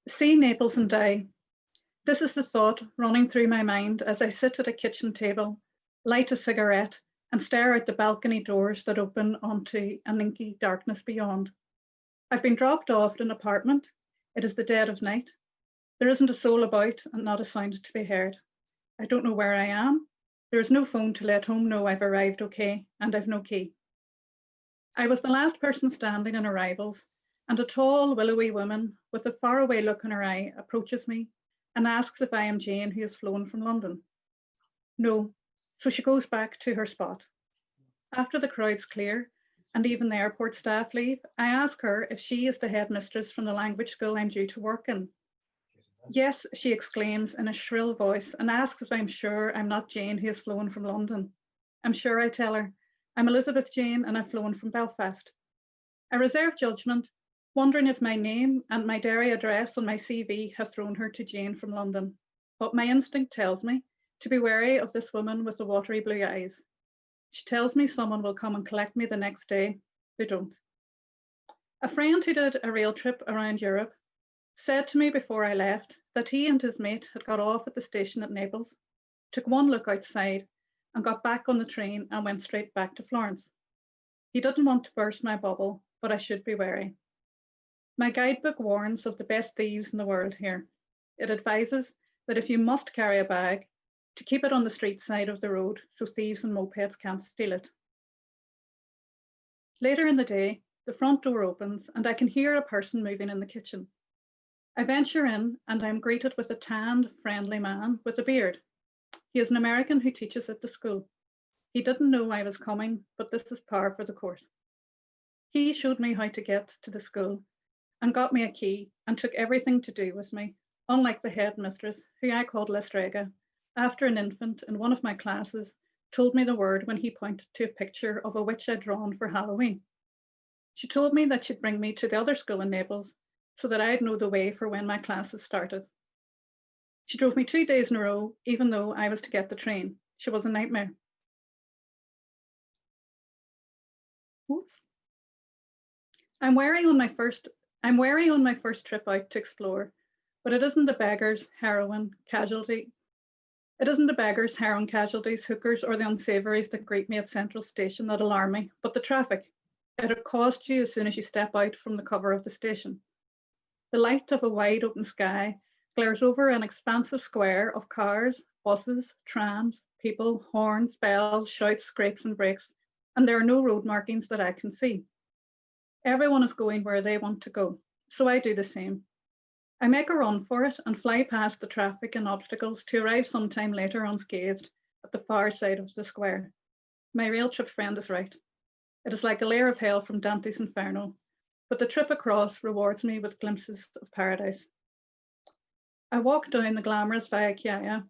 See Naples and die. This is the thought running through my mind as I sit at a kitchen table, light a cigarette, and stare out the balcony doors that open onto an inky darkness beyond. I've been dropped off at an apartment. It is the dead of night. There isn't a soul about and not a sound to be heard. I don't know where I am. There is no phone to let home know I've arrived okay, and I've no key. I was the last person standing on arrivals, and a tall, willowy woman with a faraway look in her eye approaches me and asks if I am Jane who has flown from London. No, so she goes back to her spot. After the crowds clear and even the airport staff leave, I ask her if she is the headmistress from the language school I'm due to work in. Yes, she exclaims in a shrill voice and asks if I'm sure I'm not Jane who has flown from London. I'm sure, I tell her. I'm Elizabeth Jane and I've flown from Belfast. I reserve judgment, wondering if my name and my Derry address on my CV have thrown her to Jane from London. But my instinct tells me to be wary of this woman with the watery blue eyes. She tells me someone will come and collect me the next day. They don't. A friend who did a rail trip around Europe said to me before I left that he and his mate had got off at the station at Naples, took one look outside, and got back on the train and went straight back to Florence. He didn't want to burst my bubble, but I should be wary. My guidebook warns of the best thieves in the world here. It advises that if you must carry a bag, to keep it on the street side of the road so thieves and mopeds can't steal it. Later in the day, the front door opens and I can hear a person moving in the kitchen. I venture in and I'm greeted with a tanned, friendly man with a beard. He is an American who teaches at the school. He didn't know I was coming, but this is par for the course. He showed me how to get to the school and got me a key and took everything to do with me, unlike the headmistress, who I called Strega, after an infant in one of my classes told me the word when he pointed to a picture of a witch I'd drawn for Halloween. She told me that she'd bring me to the other school in Naples so that I'd know the way for when my classes started. She drove me 2 days in a row, even though I was to get the train. She was a nightmare. Oops. I'm wary on my first trip out to explore, but it isn't the beggars, heroin casualties, hookers, or the unsavories that greet me at Central Station that alarm me, but the traffic. It'll cost you as soon as you step out from the cover of the station. The light of a wide open sky glares over an expansive square of cars, buses, trams, people, horns, bells, shouts, scrapes, and brakes, and there are no road markings that I can see. Everyone is going where they want to go, so I do the same. I make a run for it and fly past the traffic and obstacles to arrive sometime later unscathed at the far side of the square. My rail trip friend is right. It is like a layer of hell from Dante's Inferno, but the trip across rewards me with glimpses of paradise. I walk down the glamorous Via Chiaia,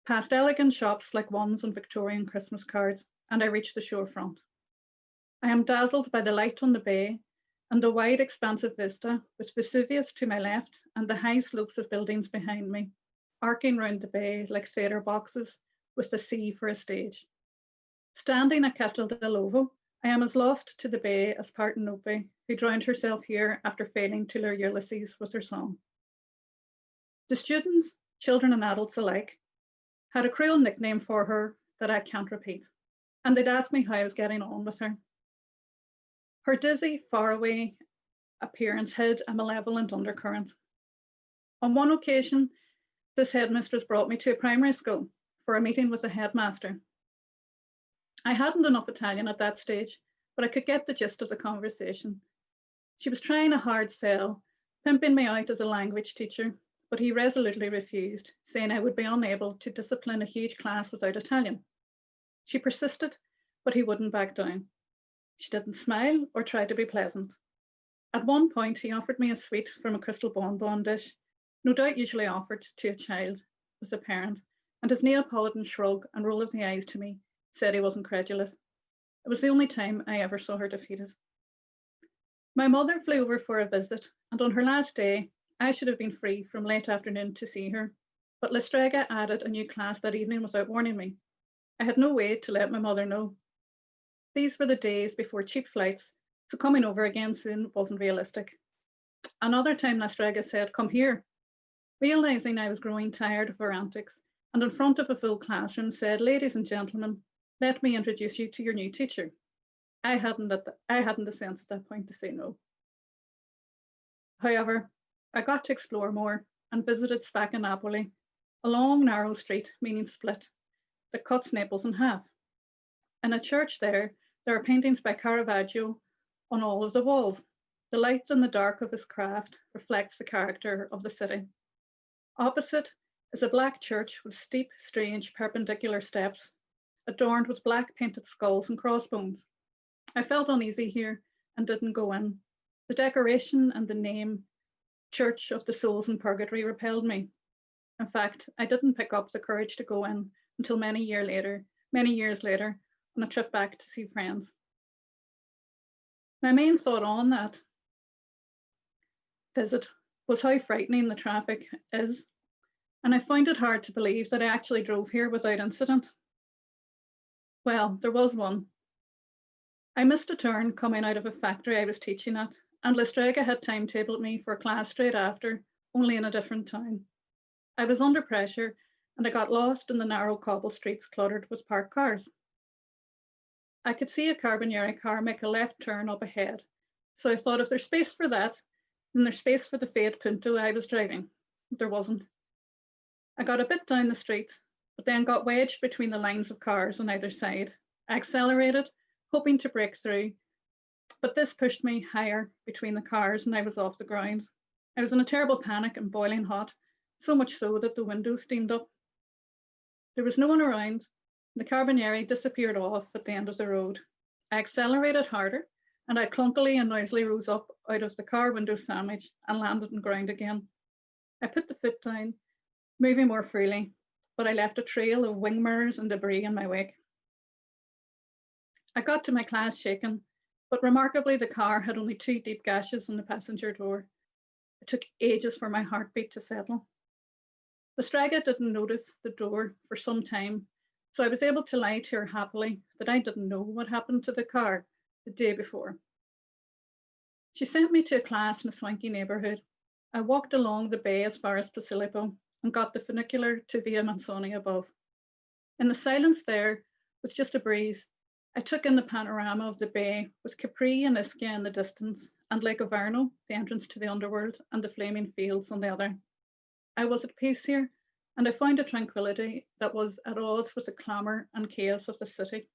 past elegant shops like ones on Victorian Christmas cards, and I reach the shorefront. I am dazzled by the light on the bay and the wide expansive vista with Vesuvius to my left and the high slopes of buildings behind me, arcing round the bay like theatre boxes with the sea for a stage. Standing at Castel dell'Ovo, I am as lost to the bay as Partenope, who drowned herself here after failing to lure Ulysses with her song. The students, children and adults alike, had a cruel nickname for her that I can't repeat, and they'd ask me how I was getting on with her. Her dizzy, faraway appearance hid a malevolent undercurrent. On one occasion, this headmistress brought me to a primary school for a meeting with a headmaster. I hadn't enough Italian at that stage, but I could get the gist of the conversation. She was trying a hard sell, pimping me out as a language teacher, but he resolutely refused, saying I would be unable to discipline a huge class without Italian. She persisted, but he wouldn't back down. She didn't smile or try to be pleasant. At one point, he offered me a sweet from a crystal bonbon dish, no doubt usually offered to a child with a parent, and his Neapolitan shrug and roll of the eyes to me said he wasn't credulous. It was the only time I ever saw her defeated. My mother flew over for a visit, and on her last day, I should have been free from late afternoon to see her, but Strega added a new class that evening without warning me. I had no way to let my mother know. These were the days before cheap flights, so coming over again soon wasn't realistic. Another time Strega said, "Come here," Realizing I was growing tired of her antics, and in front of a full classroom said, "Ladies and gentlemen, let me introduce you to your new teacher." I hadn't the sense at that point to say no. However, I got to explore more and visited Spacca Napoli, a long, narrow street, meaning split, that cuts Naples in half. In a church there are paintings by Caravaggio on all of the walls. The light and the dark of his craft reflects the character of the city. Opposite is a black church with steep, strange, perpendicular steps, adorned with black painted skulls and crossbones. I felt uneasy here and didn't go in. The decoration and the name, Church of the Souls in Purgatory, repelled me. In fact, I didn't pick up the courage to go in until many years later, on a trip back to see friends. My main thought on that visit was how frightening the traffic is, and I find it hard to believe that I actually drove here without incident. Well, there was one. I missed a turn coming out of a factory I was teaching at, and Strega had timetabled me for a class straight after, only in a different town. I was under pressure, and I got lost in the narrow cobble streets cluttered with parked cars. I could see a Carbonieri car make a left turn up ahead, so I thought if there's space for that, then there's space for the Fiat Punto I was driving. There wasn't. I got a bit down the street, but then got wedged between the lines of cars on either side. I accelerated, hoping to break through, but this pushed me higher between the cars and I was off the ground. I was in a terrible panic and boiling hot, so much so that the window steamed up. There was no one around. The Carbonieri disappeared off at the end of the road. I accelerated harder, and I clunkily and noisily rose up out of the car window sandwich and landed on ground again. I put the foot down, moving more freely, but I left a trail of wing mirrors and debris in my wake. I got to my class shaken, but remarkably the car had only 2 deep gashes in the passenger door. It took ages for my heartbeat to settle. The Strega didn't notice the door for some time, so I was able to lie to her happily that I didn't know what happened to the car the day before. She sent me to a class in a swanky neighborhood. I walked along the bay as far as Posillipo and got the funicular to Via Manzoni above. In the silence there, with just a breeze, I took in the panorama of the bay with Capri and Ischia in the distance and Lake Averno, the entrance to the underworld, and the flaming fields on the other. I was at peace here, and I found a tranquility that was at odds with the clamour and chaos of the city.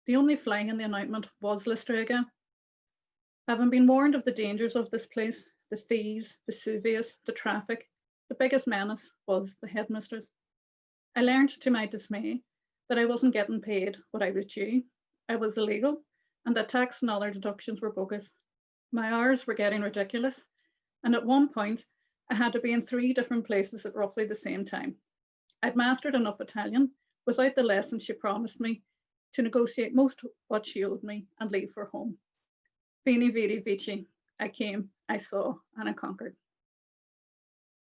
The only fly in the ointment was Strega. Having been warned of the dangers of this place, the thieves, Vesuvius, the traffic, the biggest menace was the headmistress. I learned to my dismay that I wasn't getting paid what I was due. I was illegal, and that tax and other deductions were bogus. My hours were getting ridiculous, and at one point, I had to be in 3 different places at roughly the same time. I'd mastered enough Italian, without the lessons she promised me, to negotiate most what she owed me and leave for home. Veni, vidi, vici. I came, I saw, and I conquered.